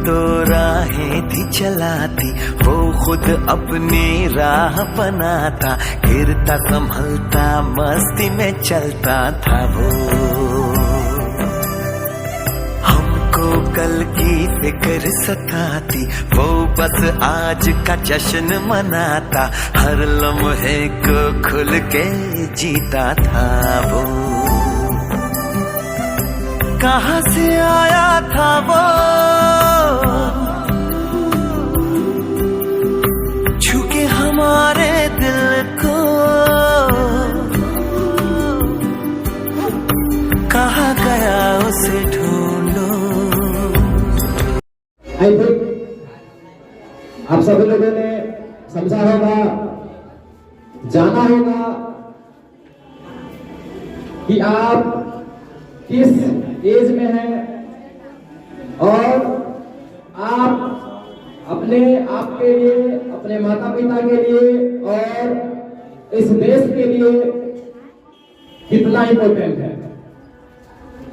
तो राहें थी चलाती, वो खुद अपनी राह बनाता, गिरता संभलता मस्ती में चलता था वो। हमको कल की फिक्र सताती, वो बस आज का जश्न मनाता, हर लम्हे को खुल के जीता था वो। कहाँ से आया था वो, छूके हमारे दिल को, कहाँ गया उसे ढूंढो। आई थिंक आप सभी लोगों ने समझा होगा, जाना होगा कि आप किस एज में है और आप अपने आप के लिए, अपने माता पिता के लिए और इस देश के लिए कितना इंपॉर्टेंट है।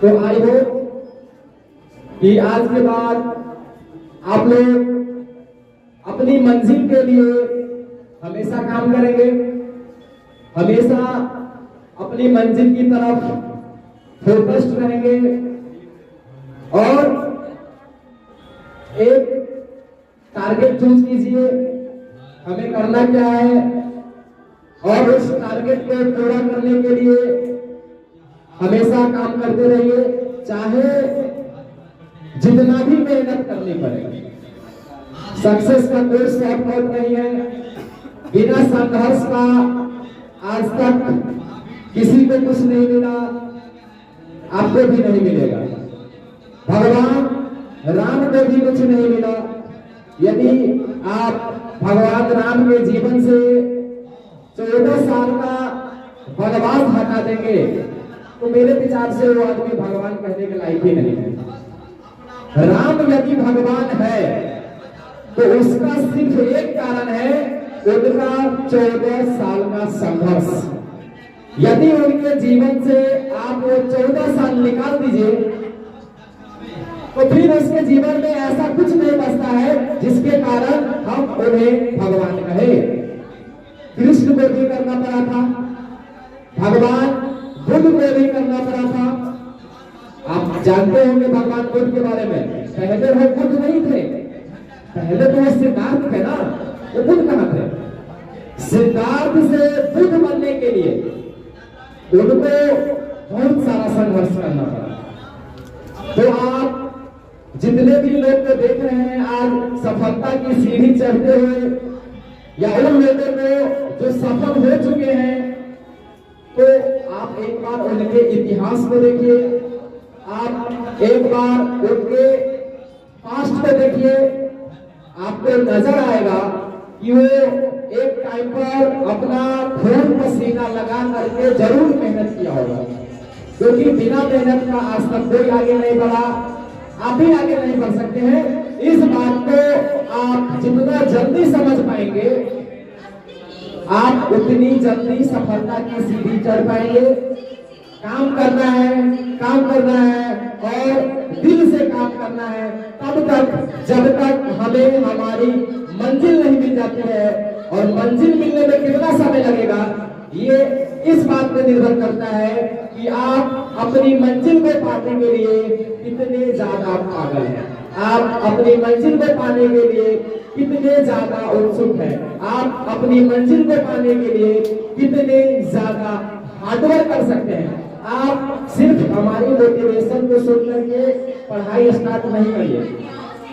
तो आई होप कि आज के बाद आप लोग अपनी मंजिल के लिए हमेशा काम करेंगे, हमेशा अपनी मंजिल की तरफ फोकस्ड रहेंगे और एक टारगेट चूज कीजिए, हमें करना क्या है, और उस टारगेट को पूरा करने के लिए हमेशा काम करते रहिए, चाहे जितना भी मेहनत करनी पड़े। सक्सेस का कोई शॉर्टकट नहीं है, बिना संघर्ष का आज तक किसी को कुछ नहीं मिला, आपको भी नहीं मिलेगा। भगवान राम को भी कुछ नहीं मिला। यदि आप भगवान राम के जीवन से 14 साल का वनवास हटा देंगे तो मेरे विचार से वो आदमी भगवान कहने के लायक ही नहीं है। राम यदि भगवान है तो उसका सिर्फ एक कारण है, उनका 14 साल का संघर्ष। यदि उनके जीवन से आप वो 14 साल निकाल दीजिए तो फिर उसके जीवन में ऐसा कुछ नहीं बचता है जिसके कारण हम उन्हें भगवान कहे। कृष्ण को भी करना पड़ा था, भगवान बुद्ध को भी करना पड़ा था। आप जानते होंगे भगवान बुद्ध के बारे में, पहले वो बुद्ध नहीं थे, पहले तो वो सिद्धार्थ थे ना, वो बुद्ध कहाँ थे? सिद्धार्थ से बुद्ध बनने के लिए उनको बहुत सारा संघर्ष करना पड़ा। तो आप जितने भी लोग को देख रहे हैं आज सफलता की सीढ़ी चढ़ते हुए, या उन लोगों को जो सफल हो चुके हैं, तो आप एक बार उनके इतिहास को देखिए, आप एक बार उनके पास्ट को देखिए, आपको नजर आएगा कि वो एक टाइम पर अपना खून पसीना लगा करके जरूर मेहनत किया होगा, क्योंकि बिना मेहनत का आज तक कोई आगे नहीं बढ़ा, आप भी आगे नहीं बढ़ सकते हैं। इस बात को आप जितना जल्दी समझ पाएंगे, आप उतनी जल्दी सफलता की सीढ़ी चढ़ पाएंगे। काम करना है, काम करना है और दिल से काम करना है, तब तक जब तक हमें हमारी मंजिल नहीं मिल जाती है। और मंजिल मिलने में कितना समय लगेगा, ये इस बात पर निर्भर करता है कि आप अपनी मंजिल को पाने के लिए कितने ज्यादा पागल हैं, आप अपनी मंजिल को पाने के लिए कितने ज्यादा उत्सुक हैं, आप अपनी मंजिल को पाने के लिए कितने ज्यादा हार्डवर्क कर सकते हैं। आप सिर्फ हमारी मोटिवेशन को सुन करके पढ़ाई स्टार्ट नहीं करिए।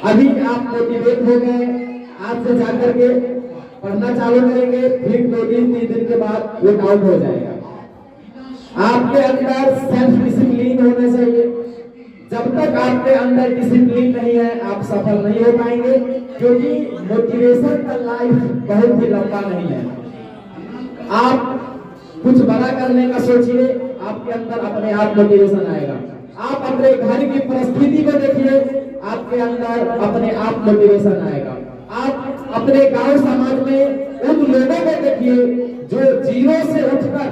अभी आप मोटिवेट हो गए, आज से जाकर के पढ़ना चालू करेंगे, फिर 2 दिन 3 दिन के बाद वो डाउन हो जाएगा। आपके अंदर सेल्फ डिसिप्लिन होना चाहिए। जब तक आपके अंदर डिसिप्लिन नहीं है, आप सफल नहीं हो पाएंगे, क्योंकि मोटिवेशन का लाइफ बहुत ही लंबा नहीं है। आप कुछ बड़ा करने का सोचिए, आपके अंदर अपने आप मोटिवेशन आएगा। आप अपने घर की परिस्थिति को देखिए, आपके अंदर अपने आप मोटिवेशन आएगा। आप अपने गांव समाज में उन लोगों को देखिए जो जीरो से उठकर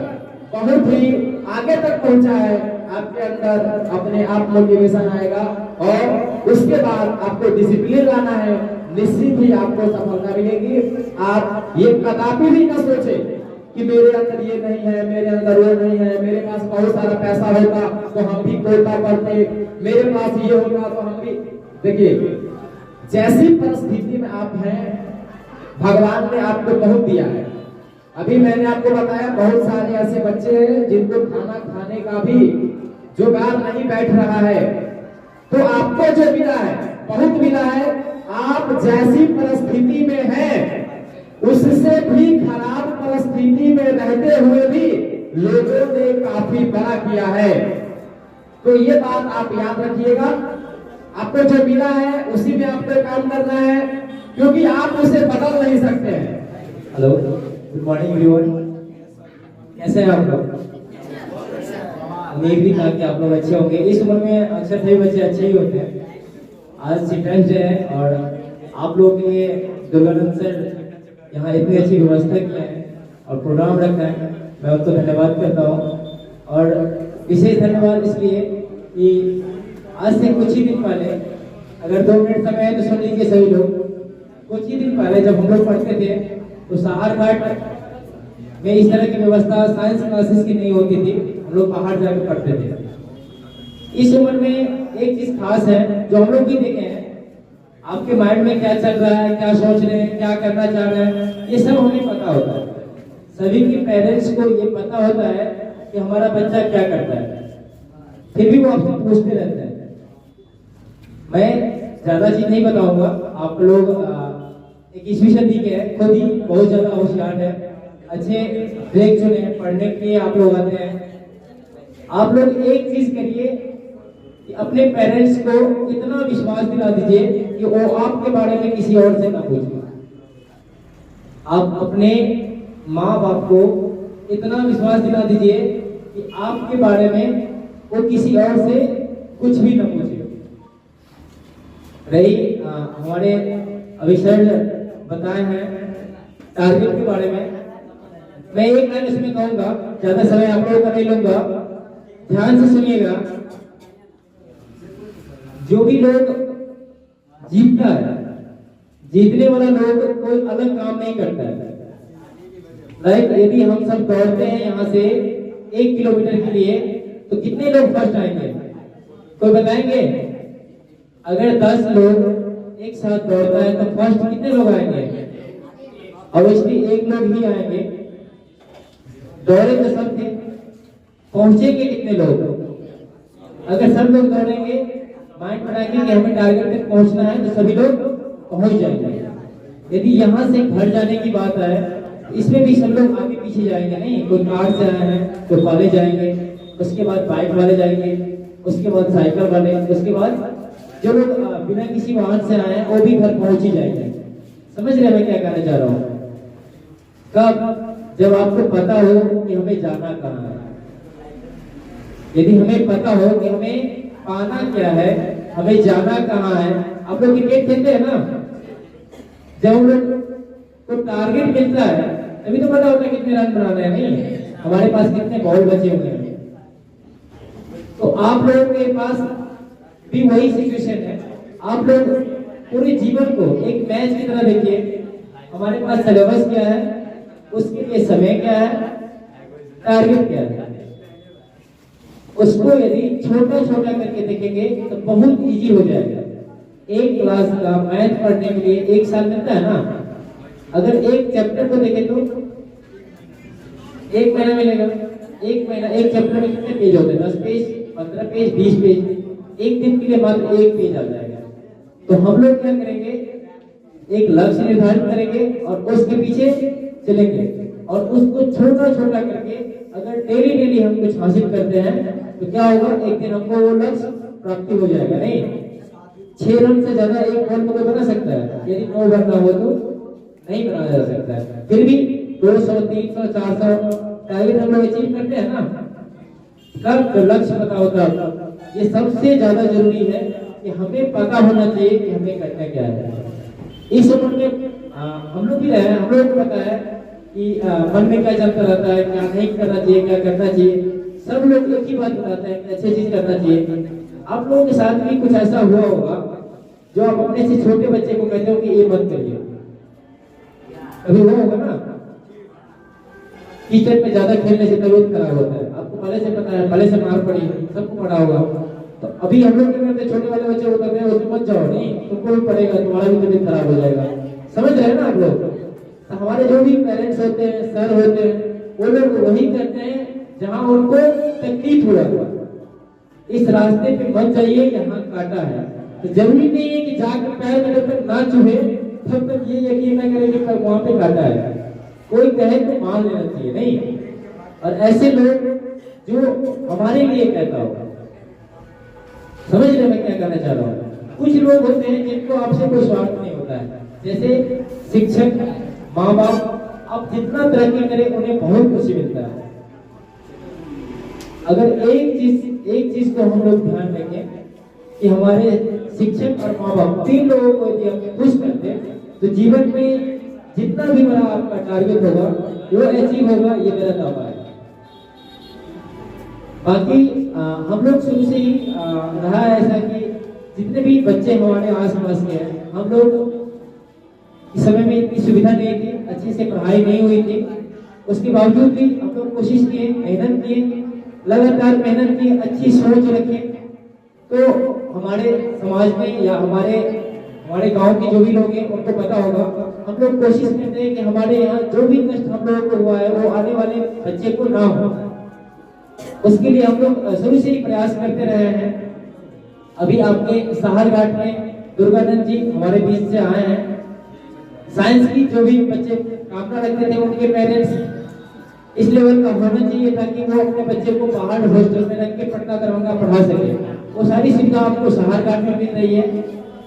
बहुत ही आगे तक पहुंचा है, आपके अंदर अपने आप मोटिवेशन आएगा और उसके बाद आपको डिसिप्लिन लाना है, निश्चित ही आपको सफलता मिलेगी। आप ये कदापि भी ना सोचे कि मेरे अंदर ये नहीं है, मेरे अंदर वो नहीं है, मेरे पास बहुत सारा पैसा होता तो हम भी कोटा पढ़ते, मेरे पास ये होता तो हम भी। देखिए, जैसी परिस्थिति में आप हैं, भगवान ने आपको बहुत दिया है। अभी मैंने आपको बताया बहुत सारे ऐसे बच्चे हैं जिनको खाना खाने का भी जुगाड़ नहीं बैठ रहा है। तो आपको जो मिला है बहुत मिला है। आप जैसी परिस्थिति में हैं, उससे भी खराब परिस्थिति में रहते हुए भी लोगों ने काफी बड़ा किया है। तो ये बात आप याद रखिएगा। आपको जो मिला है उसी में आपको काम करना है, क्योंकि आप उसे बदल नहीं सकते हैं। Hello, good morning everyone. कैसे हैं आप लोग? उम्मीद भी था कि आप लोग अच्छे होंगे। इस उम्र में अक्सर सभी बच्चे अच्छे ही होते हैं। आज चिल्ड्रंस डे है और आप लोगों के लिए दुर्गानंद सर यहाँ इतनी अच्छी व्यवस्था की है और प्रोग्राम रखा है, मैं उनको धन्यवाद करता हूँ। और विशेष धन्यवाद इसलिए कि आज से कुछ ही दिन पहले, अगर 2 मिनट समय है तो सुन लीजिए सभी लोग। कुछ ही दिन पहले जब हम लोग पढ़ते थे तो सहार घाट में इस तरह की व्यवस्था साइंस क्लासेस की नहीं होती थी, हम लोग बाहर जाकर पढ़ते थे। इस उम्र में एक चीज खास है जो हम लोग भी देखे हैं, आपके माइंड में क्या चल रहा है, क्या सोच रहे हैं, क्या करना चाह रहे हैं, ये सब हमें पता होता है। सभी के पेरेंट्स को ये पता होता है कि हमारा बच्चा क्या करता है, फिर भी वो आपसे पूछते रहते हैं। मैं ज्यादा चीज नहीं बताऊंगा, आप लोग 21वीं सदी के हैं, खुद ही बहुत ज्यादा होशियार है, अच्छे ब्रेक चुने पढ़ने के लिए आप लोग आते हैं। आप लोग एक चीज करिए कि अपने पेरेंट्स को इतना विश्वास दिला दीजिए कि वो आपके बारे में किसी और से ना पूछे। आप अपने माँ बाप को इतना विश्वास दिला दीजिए कि आपके बारे में वो किसी और से कुछ भी ना पूछे। रही हमारे अभिषेक बताए हैं टारगेट के बारे में, मैं एक लाइन इसमें कहूंगा, ज्यादा समय आप लोगों का नहीं लूंगा, ध्यान से सुनिएगा। जो भी लोग जीतता है, जीतने वाला लोग कोई अलग काम नहीं करता है। लाइक यदि हम सब दौड़ते हैं यहाँ से 1 किलोमीटर के लिए तो कितने लोग फर्स्ट आएंगे, कोई बताएंगे? अगर 10 लोग एक साथ दौड़ता है तो फर्स्ट कितने लोग आएंगे? ऑब्वियसली 1 लोग ही आएंगे। दौड़े तो सब थे, पहुंचेंगे कितने लोग? अगर सब लोग दौड़ेंगे, माइंड बनाएंगे कि हमें टारगेट तक पहुंचना है, तो सभी लोग पहुंच जाएंगे। यदि यहाँ से घर जाने की बात है, इसमें भी सब लोग आगे पीछे जाएंगे नहीं, कोई कार से आए हैं तो कॉलेज जाएंगे, उसके बाद बाइक वाले जाएंगे, उसके बाद साइकिल वाले, उसके बाद जो लोग बिना किसी वाहन से आए हैं वो भी घर पहुंच ही जाएंगे। समझ रहे हैं मैं क्या कहना चाह रहा हूँ? कब? जब आपको पता हो कि हमें जाना कहाँ है। यदि हमें पता हो कि हमें पाना क्या है, हमें जाना कहाँ है। आप लोग क्रिकेट खेलते हैं ना, जब हम लोग को टारगेट मिलता है तभी तो पता होता है कितने रन बनाने हैं, नहीं हमारे पास कितने बॉल बचे हुए हैं। तो आप लोगों के पास भी वही सिचुएशन है। आप लोग पूरे जीवन को एक मैच की तरह देखिए। हमारे पास सिलेबस क्या है, उसके लिए समय क्या है, टारगेट क्या है। उसको यदि छोटा छोटा करके देखेंगे तो बहुत इजी हो जाएगा। एक क्लास का मैथ पढ़ने के लिए 1 साल लगता है ना, अगर एक चैप्टर को देखें तो 1 महीना मिलेगा। 1 महीना, एक चैप्टर में कितने पेज होते हैं? 10 पेज, 15 पेज, 20 पेज। एक दिन के लिए मात्र 1 पेज आ जाएगा। तो हम लोग क्या करेंगे, एक लक्ष्य निर्धारित करेंगे और उसके पीछे चलेंगे और उसको छोटा छोटा करके अगर डेली हम कुछ हासिल करते हैं तो क्या होगा, एक दिन हमको वो लक्ष्य प्राप्ति हो जाएगा। नहीं 6 रन से ज्यादा एक बॉल को बना सकता है, यदि 9 बनना हो तो नहीं बनाया जा सकता है। फिर भी 200, 300, 400 टारगेट हम लोग अचीव करते हैं ना, कब लक्ष्य पता होता है। ये सबसे ज्यादा जरूरी है कि हमें पता होना चाहिए कि हमें करना क्या है। इस उम्र में हम लोग भी रहे हैं, हम लोगों को पता है कि मन में क्या चलता रहता है, क्या नहीं करना चाहिए, क्या करना चाहिए। सब लोग एक ही बात बताते हैं कि अच्छी चीज करना चाहिए। आप लोगों के साथ भी कुछ ऐसा हुआ होगा जो आप अपने से छोटे बच्चे को कहते हो कि ये मत करिए, कभी हुआ होगा ना? कीचड़ में ज्यादा खेलने से तबीयत खराब होता है, आपको पहले से पता है, पहले से मार पड़ी, सबको पड़ा होगा। तो अभी हम लोग क्या करते हैं, छोटे वाले बच्चे को कहते हैं उसमें मत जाओ, नहीं तुमको भी पड़ेगा, तुम्हारा भी तबीयत खराब हो जाएगा। समझ रहे हैं ना आप लोग? तो हमारे जो भी पेरेंट्स होते हैं, सर होते हैं, वो लोग वही करते हैं जहाँ उनको तकलीफ हो रहा है, इस रास्ते पे मत जाइए, यहाँ कांटा है। तो जरूरी नहीं है कि जाकर पैर में जब तक ना चुभे तब तक ये यकीन न करें कि वहां पे कांटा है। कोई कहे तो मान लेना चाहिए, नहीं। और ऐसे लोग जो हमारे लिए कहता होगा, समझ रहे मैं क्या कहना चाह रहा हूँ? कुछ लोग होते हैं जिनको आपसे कोई स्वार्थ नहीं होता है, जैसे शिक्षक, माँ बाप, आप जितना तरक्की करें उन्हें बहुत खुशी मिलता है। अगर एक चीज को हम लोग ध्यान रखें कि हमारे शिक्षक और माँ बाप 3 लोगों को यदि हम खुश करते हैं तो जीवन में जितना भी बड़ा आपका टारगेट होगा वो अचीव होगा, ये मेरा दावा है। बाकी हम लोग शुरू से ही रहा है ऐसा कि जितने भी बच्चे हमारे आस पास के हैं, हम लोग इस समय में इतनी सुविधा नहीं थी, अच्छे से पढ़ाई नहीं हुई थी, उसके बावजूद भी हम लोग कोशिश किए, मेहनत किए, लगातार मेहनत की, अच्छी सोच रखे। तो हमारे समाज में या हमारे गांव के जो भी लोग हैं उनको पता होगा, हम लोग कोशिश करते हैं कि हमारे यहाँ जो भी कष्ट हम लोगों को हुआ है वो आने वाले बच्चे को ना हो। उसके लिए हम लोग शुरू से ही प्रयास करते रहे हैं। अभी आपके सहारघाट में दुर्गानंद जी हमारे बीच से आए हैं। साइंस की जो भी बच्चे कामना रखते थे उनके पेरेंट्स इस लेवल का होना चाहिए ताकि वो अपने बच्चे को बाहर हॉस्टल में रख के पटना दरभंगा पढ़ा सके। वो सारी सुविधा आपको सहारघाट में मिल रही है।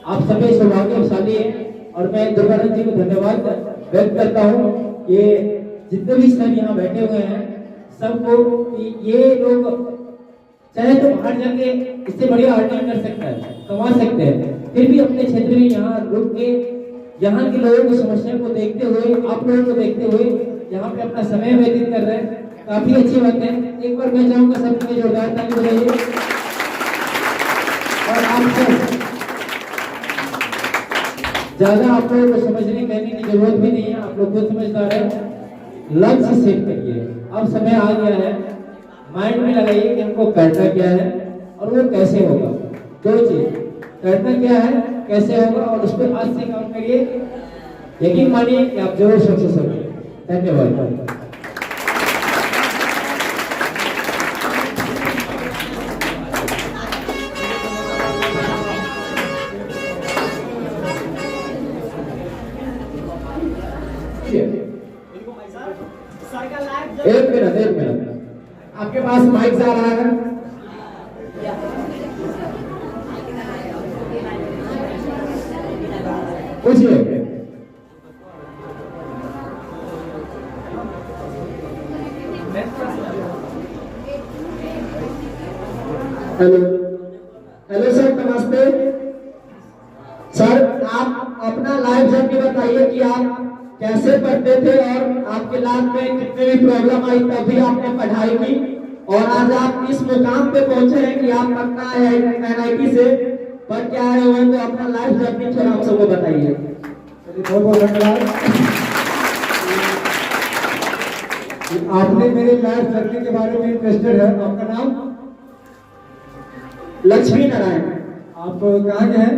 आप सभी सौभाग्यशाली हैं और मैं दुर्गानंद जी को धन्यवाद व्यक्त करता हूँ। ये जितने भी सर यहाँ बैठे हुए हैं सबको, ये लोग चाहे तो बाहर जाके इससे बढ़िया अर्निंग कर सकता है, कमा सकते हैं, फिर भी अपने क्षेत्र में यहाँ रुक के यहाँ के लोगों की समस्या को देखते हुए, आप लोगों को देखते हुए यहाँ पे अपना समय व्यतीत कर रहे हैं। काफी अच्छी बात है। एक बार मैं चाहूंगा सबके लिए जोरदार ताली बजाइए। और आप सब ज्यादा आप लोगों को समझने कहने की जरूरत भी नहीं है, आप लोग खुद समझदार है। लक्ष्य सेट करिए, अब समय आ गया है, माइंड में लगाइए कि हमको करना क्या है और वो कैसे होगा। 2 चीज, करना क्या है, कैसे होगा, और उस पर आज से काम करिए। यकीन मानिए कि आप जरूर सक्सेस होंगे। धन्यवाद। एक मिनट, आपके पास माइक जा रहा है? पूछिए। हेलो सर, नमस्ते सर। आप अपना लाइव जर्नी बताइए कि आप कैसे पढ़ते थे और आपके लाइफ में कितने भी प्रॉब्लम आई तब भी आपने पढ़ाई की, और आज आप इस मुकाम पे पहुंचे हैं कि आप पटना NIT से पढ़ के आए हुए हैं। तो अपना लाइफ जर्नी थोड़ा हम सबको बताइए। बहुत बहुत धन्यवाद। आपने मेरे लाइफ जर्नी के बारे में इंटरेस्टेड है। आपका नाम? लक्ष्मी नारायण। आप कहाँ के हैं?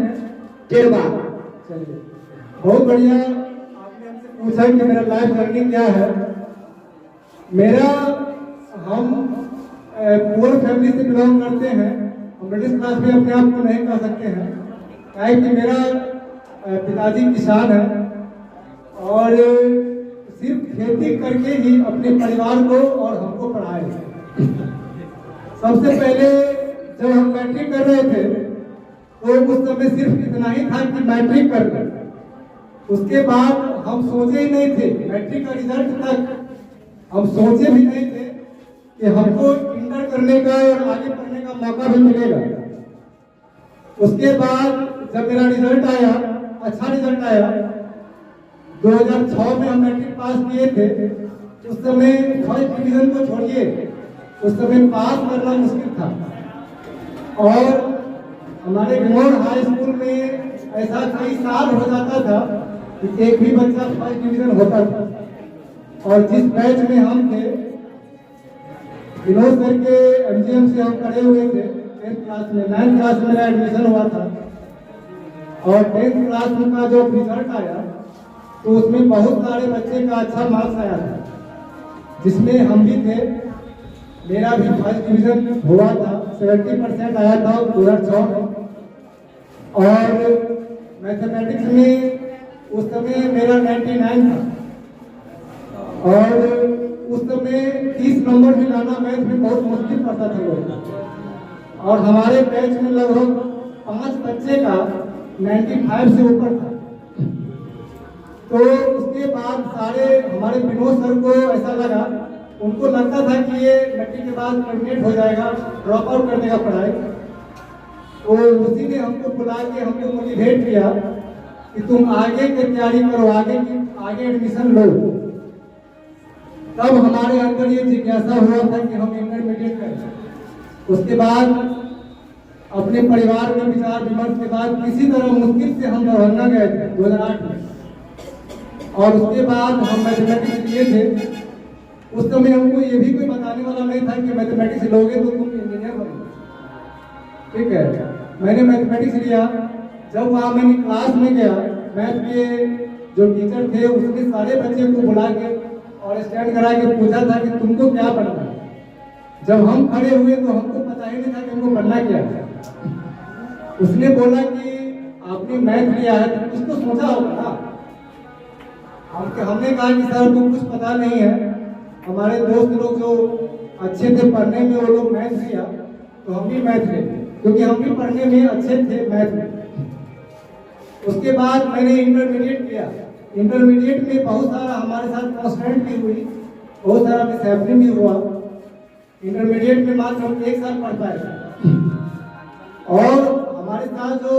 केरबा। चलिए, बहुत बढ़िया। आपने हमसे पूछा कि मेरा लाइफ जर्नी क्या है। हम पुअर फैमिली से बिलोंग करते हैं। हम मिडिल क्लास में अपने आप को नहीं कह सकते हैं, क्या कि मेरा पिताजी किसान है और सिर्फ खेती करके ही अपने परिवार को और हमको पढ़ाए। सबसे पहले जब हम मैट्रिक कर रहे थे तो उस समय सिर्फ इतना ही था कि मैट्रिक कर लें। उसके बाद हम सोचे ही नहीं थे, मैट्रिक का रिजल्ट तक हम सोचे भी नहीं थे कि हमको इंटर करने का और आगे पढ़ने का मौका भी मिलेगा। उसके बाद जब मेरा रिजल्ट आया, अच्छा रिजल्ट आया, 2006 में हम मैट्रिक पास किए थे। उस समय फर्स्ट डिवीजन को छोड़िए, उस समय पास करना मुश्किल था। और हमारे गौर हाई स्कूल में ऐसा कई साल हो जाता था कि एक भी बच्चा फर्स्ट डिवीजन होता था। और जिस बैच में हम थे, विनोद सर के एमजीएम से हम पढ़े हुए थे 10th क्लास में, 9th क्लास में मेरा एडमिशन हुआ था। और 10th क्लास का जो रिजल्ट आया तो उसमें बहुत सारे बच्चे का अच्छा मार्क्स आया था, जिसमें हम भी थे। मेरा भी फर्स्ट डिवीजन हुआ था, 70% आया था 2006 में। और मैथमेटिक्स में उस समय मेरा 99 था। और उस समय 30 नंबर भी लाना मैथ में बहुत मुश्किल पड़ता था लोग। और हमारे बैच में लगभग 5 बच्चे का 95 से ऊपर था। तो उसके बाद सारे हमारे विनोद सर को ऐसा लगा, उनको लगता था कि ये मैट्रिक के बाद टर्मिनेट हो जाएगा, ड्रॉप आउट कर देगा पढ़ाई। तो उसी ने हमको बुला के हमको मोटिवेट किया कि तुम आगे की तैयारी करो, आगे एडमिशन लो। तब हमारे अंदर ये जिज्ञासा हुआ था कि हम इंटरमीडिएट करें। उसके बाद अपने परिवार के विचार विमर्श के बाद किसी तरह मुश्किल से हम दरभंगा गए थे 2008 में। और उसके बाद हम मैथमेटिक्स लिए थे। उस समय हमको ये भी कोई बताने वाला नहीं था कि मैथमेटिक्स लोगे तो तुम इंजीनियर बनोगे, ठीक है। मैंने मैथमेटिक्स लिया। जब वहाँ मैंने क्लास में गया, मैथ के जो टीचर थे उसने सारे बच्चे को बुला के और स्टैंड करा के पूछा था कि तुमको क्या बनना है। जब हम खड़े हुए तो हमको पता ही नहीं था कि हमको बनना क्या है। उसने बोला कि आपने मैथ लिया है तो कुछ तो सोचा होगा ना। हमने कहा कि सर तुम कुछ पता नहीं है। हमारे दोस्त लोग जो अच्छे थे पढ़ने में, वो लोग मैथ लिया तो हम भी मैथ ले, क्योंकि हम भी पढ़ने में अच्छे थे मैथ में। उसके बाद मैंने इंटरमीडिएट किया। इंटरमीडिएट में बहुत सारा हमारे साथ कॉन्स्टेंट भी हुई, बहुत सारा मिसहैपनिंग भी हुआ। इंटरमीडिएट में मात्र हम 1 साल पढ़ पाए थे। और हमारे साथ जो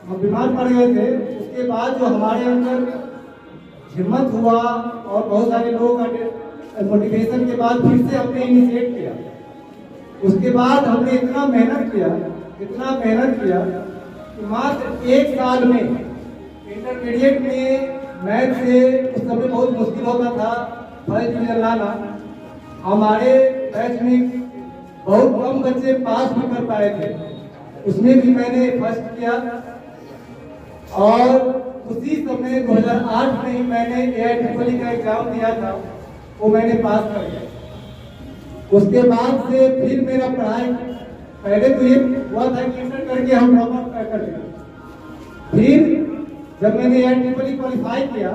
हम बीमार पड़ गए थे, उसके बाद जो हमारे अंदर हिम्मत हुआ और बहुत सारे लोगों का मोटिवेशन के बाद फिर से हमने इनिशिएट किया। उसके बाद हमने इतना मेहनत किया कि मात्र 1 साल में इंटरमीडिएट में मैथ से उस समय बहुत मुश्किल होता था फर्स्ट डिवीजन लाना। हमारे बैच में बहुत कम बच्चे पास भी कर पाए थे, उसमें भी मैंने फर्स्ट किया। और उसी समय 2008 में ही मैंने AIEEE का एग्जाम दिया था, वो मैंने पास कर लिया। उसके बाद से फिर मेरा पढ़ाई, पहले तो ये हुआ था कि इंटर करके हम ड्रॉप आउट कर दिया। फिर जब मैंने AIEEE क्वालिफाई किया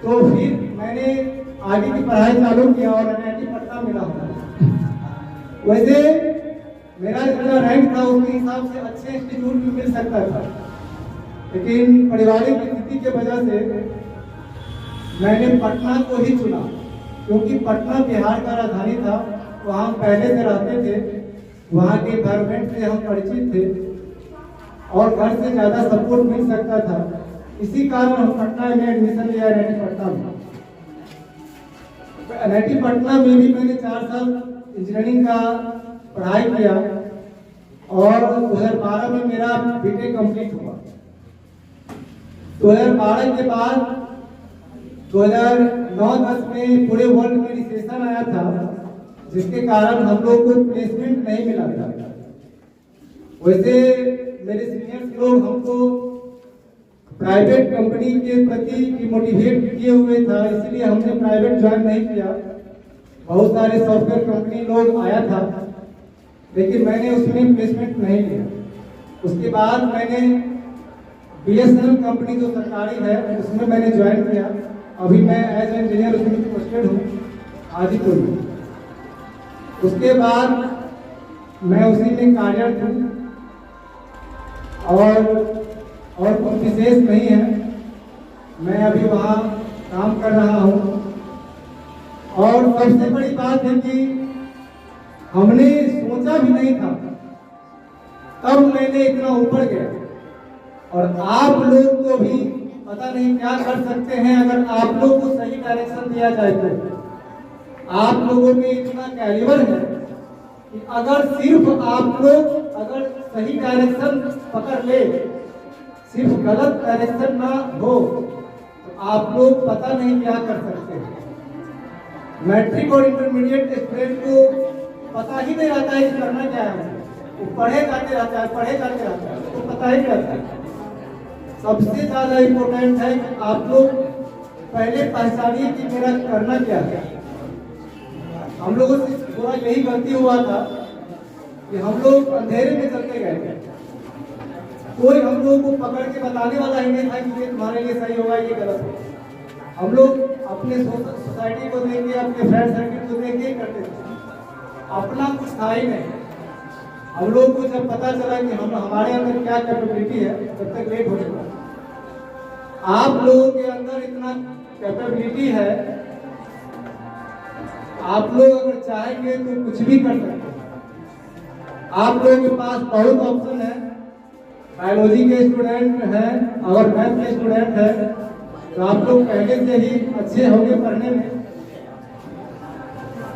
तो फिर मैंने आगे की पढ़ाई चालू किया और NIT पटना मिला हुआ। वैसे मेरा जितना रैंक था उसके हिसाब से अच्छे इंस्टीट्यूट भी मिल सकता था, लेकिन पारिवारिक स्थिति के वजह से मैंने पटना को ही चुना, क्योंकि पटना बिहार का राजधानी था। वहाँ हम पहले से रहते थे, वहाँ के एनवायरमेंट से हम परिचित थे और घर से ज़्यादा सपोर्ट मिल सकता था। इसी कारण हम पटना में एडमिशन लिया, NIT पटना में। NIT पटना में भी मैंने 4 साल इंजीनियरिंग का पढ़ाई किया और 2012 में मेरा BTech कंप्लीट हुआ। 2012 के बाद 2009-10 में पूरे वर्ल्ड में रिसेशन आया था, जिसके कारण हम लोग को प्लेसमेंट नहीं मिला था। वैसे मेरे सीनियर्स लोग हमको प्राइवेट कंपनी के प्रति मोटिवेट किए हुए था, इसलिए हमने प्राइवेट ज्वाइन नहीं किया। बहुत सारे सॉफ्टवेयर कंपनी लोग आया था, लेकिन मैंने उसमें प्लेसमेंट नहीं लिया। उसके बाद मैंने BSNL कंपनी जो सरकारी है उसमें मैंने ज्वाइन किया। अभी मैं एज इंजीनियर उसमें पोस्टेड हूँ आदिपुर में। उसके बाद मैं उसी में कार्यरत हूँ और कुछ विशेष नहीं है। मैं अभी वहाँ काम कर रहा हूँ। और सबसे बड़ी बात है कि हमने सोचा भी नहीं था, तब मैंने इतना ऊपर गया। और आप लोग को भी पता नहीं क्या कर सकते हैं अगर आप लोग को सही डायरेक्शन दिया जाए तो। आप लोगों में इतना कैलिबर है कि अगर सिर्फ आप लोग अगर सही डायरेक्शन पकड़ ले सिर्फ गलत डायरेक्शन ना हो तो आप लोग पता नहीं क्या कर सकते हैं। मैट्रिक और इंटरमीडिएट स्टूडेंट को पता ही नहीं रहता है कि करना क्या है, वो पढ़े जाते रहता है, तो पता ही नहीं रहता है। सबसे ज्यादा इम्पोर्टेंट है कि आप लोग पहले पहचानिए कि मेरा करना क्या है। हम लोगों से थोड़ा यही गलती हुआ था कि हम लोग अंधेरे में चलते गए थे। कोई हम लोगों को पकड़ के बताने वाला ही नहीं था कि ये तुम्हारे लिए सही होगा, ये गलत होगा। हम लोग अपने सोसाइटी को देख के, अपने फ्रेंड सर्किल को देख के करते थे, अपना कुछ था ही नहीं। हम लोग को जब पता चला कि हमारे अंदर क्या कैपेबिलिटी है, तब तक लेट हो चुका। आप लोगों के अंदर इतना कैपेबिलिटी है, आप लोग अगर चाहेंगे तो कुछ भी कर सकते हैं। आप लोगों के पास बहुत ऑप्शन है। बायोलॉजी के स्टूडेंट हैं और मैथ के स्टूडेंट हैं, तो आप लोग पहले से ही अच्छे होंगे पढ़ने में।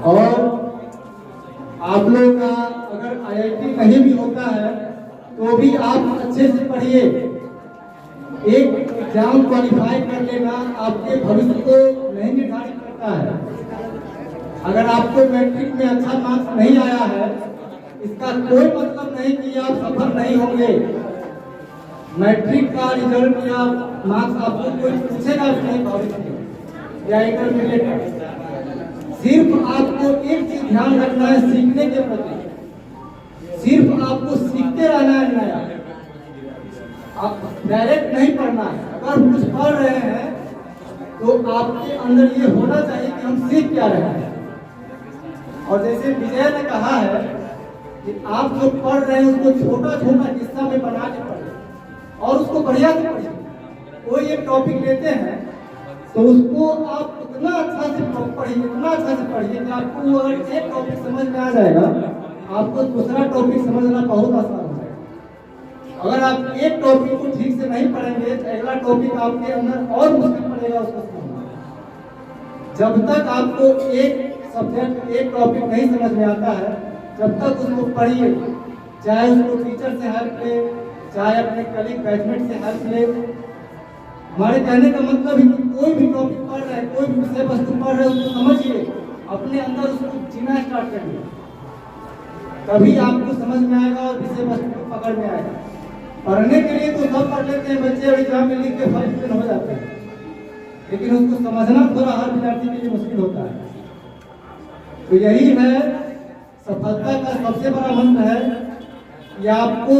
और आप लोग का अगर IIT नहीं भी होता है तो भी आप अच्छे से पढ़िए। एक एग्जाम क्वालिफाई कर लेना आपके भविष्य को नहीं निर्धारित करता है। अगर आपको मैट्रिक में अच्छा मार्क्स नहीं आया है, इसका कोई मतलब नहीं कि आप सफल नहीं होंगे। मैट्रिक का रिजल्ट या मार्क्स आपको कोई पूछेगा भी नहीं भविष्य में या इंटरमीडिएट का। सिर्फ आपको एक चीज ध्यान रखना है सीखने के प्रति। सिर्फ आपको सीखते रहना है नया, आप डायरेक्ट नहीं पढ़ना है। अगर कुछ पढ़ रहे हैं तो आपके अंदर ये होना चाहिए कि हम सीख क्या रहे हैं। और जैसे विजय ने कहा है कि आप जो पढ़ रहे हैं उसको छोटा छोटा हिस्सा में बना के पढ़िए और उसको बढ़िया से पढ़िए। कोई एक टॉपिक लेते हैं तो उसको आप इतना अच्छा से पढ़िए, इतना अच्छा से पढ़िए कि आपको अगर एक टॉपिक समझ में आ जाएगा, आपको दूसरा टॉपिक समझना बहुत आसान हो जाएगा। अगर आप एक टॉपिक को ठीक से नहीं पढ़ेंगे तो अगला टॉपिक आपके अंदर और मुश्किल पड़ेगा उसको समझना। जब तक आपको एक सब्जेक्ट, एक टॉपिक नहीं समझ में आता है, जब तक उसको पढ़िए, चाहे उसको टीचर से हेल्प ले, चाहे अपने कलीग बैचमेट से हेल्प ले। हमारे कहने का मतलब है कि कोई भी टॉपिक पढ़ रहे हैं, कोई भी विषय वस्तु पढ़ रहे हैं, उसको समझिए, अपने अंदर उसको जीना स्टार्ट करिए, तभी आपको समझ में आएगा और विषय वस्तु को पकड़ में आएगा। पढ़ने के लिए तो सब पढ़ लेते हैं बच्चे, एग्जाम में लिख के फर्स्ट फेल हो जाते हैं, लेकिन उसको समझना थोड़ा हर विद्यार्थी के लिए मुश्किल होता है। तो यही है सफलता का सबसे बड़ा मंत्र है कि आपको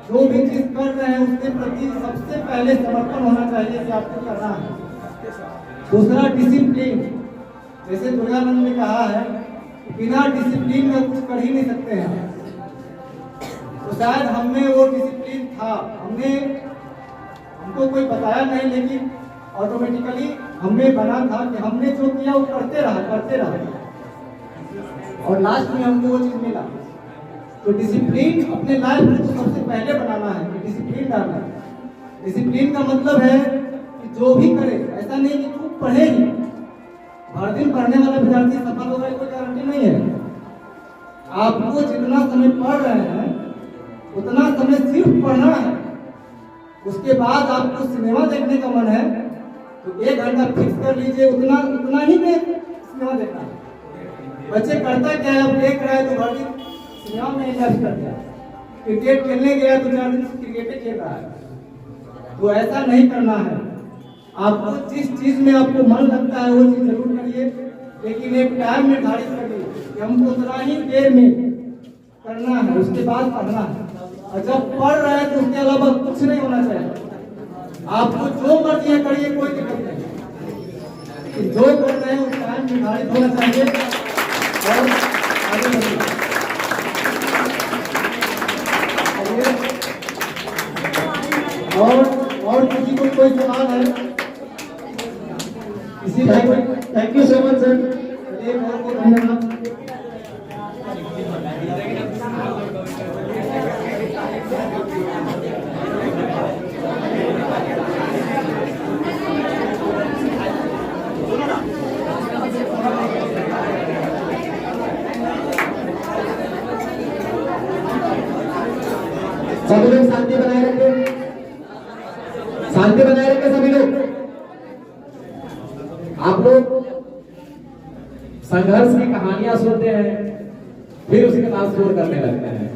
जो भी चीज कर रहे हैं उसके प्रति सबसे पहले समर्पण होना चाहिए कि आपको करना है। दूसरा डिसिप्लिन, जैसे दुर्गानंद ने कहा है बिना डिसिप्लिन में कुछ कर ही नहीं सकते हैं। तो शायद हमें वो डिसिप्लिन था, हमको कोई बताया नहीं, लेकिन ऑटोमेटिकली हमें बना था कि हमने जो किया वो करते रहा और लास्ट में हमको वो चीज मिला। तो डिसिप्लिन अपने लाइफ में तो सबसे पहले बनाना है, डिसिप्लिन डालना है। डिसिप्लिन का मतलब है कि जो भी करे, ऐसा नहीं कि खूब पढ़े ही, हर दिन पढ़ने वाला विद्यार्थी सफल होगा कोई गारंटी नहीं है। आपको जितना समय पढ़ रहे हैं उतना समय सिर्फ पढ़ना है। उसके बाद आपको सिनेमा देखने का मन है तो 1 घंटा फिक्स कर लीजिए, उतना ही सिनेमा देखना है। बच्चे करता क्या है, अब देख रहे हैं तो भर दिन सिनेमा में इन्वेस्ट करते हैं। क्रिकेट खेलने गया तो 4 दिन क्रिकेट खेल रहा है। तो ऐसा नहीं करना है। आपको जिस चीज में आपको मन लगता है वो चीज जरूर करिए, लेकिन एक टाइम निर्धारित करिए कि हमको उतना ही देर में करना है, उसके बाद पढ़ना है। और जब पढ़ रहे हैं तो उसके अलावा कुछ नहीं होना चाहिए। आपको जो मर्जी है करिए, कोई दिक्कत नहीं। जो कर रहे हैं उस टाइम निर्धारित होना चाहिए और आगे बढ़िए। और किसी को कोई सवाल है? इसी भाई को thank you so much sir, एक और को धन्यवाद। सब लोग शांति बनाए रखें। शांति बनाए रखें सभी लोग। आप लोग संघर्ष की कहानियां सुनते हैं, फिर उसके बाद शोर करने लगते हैं।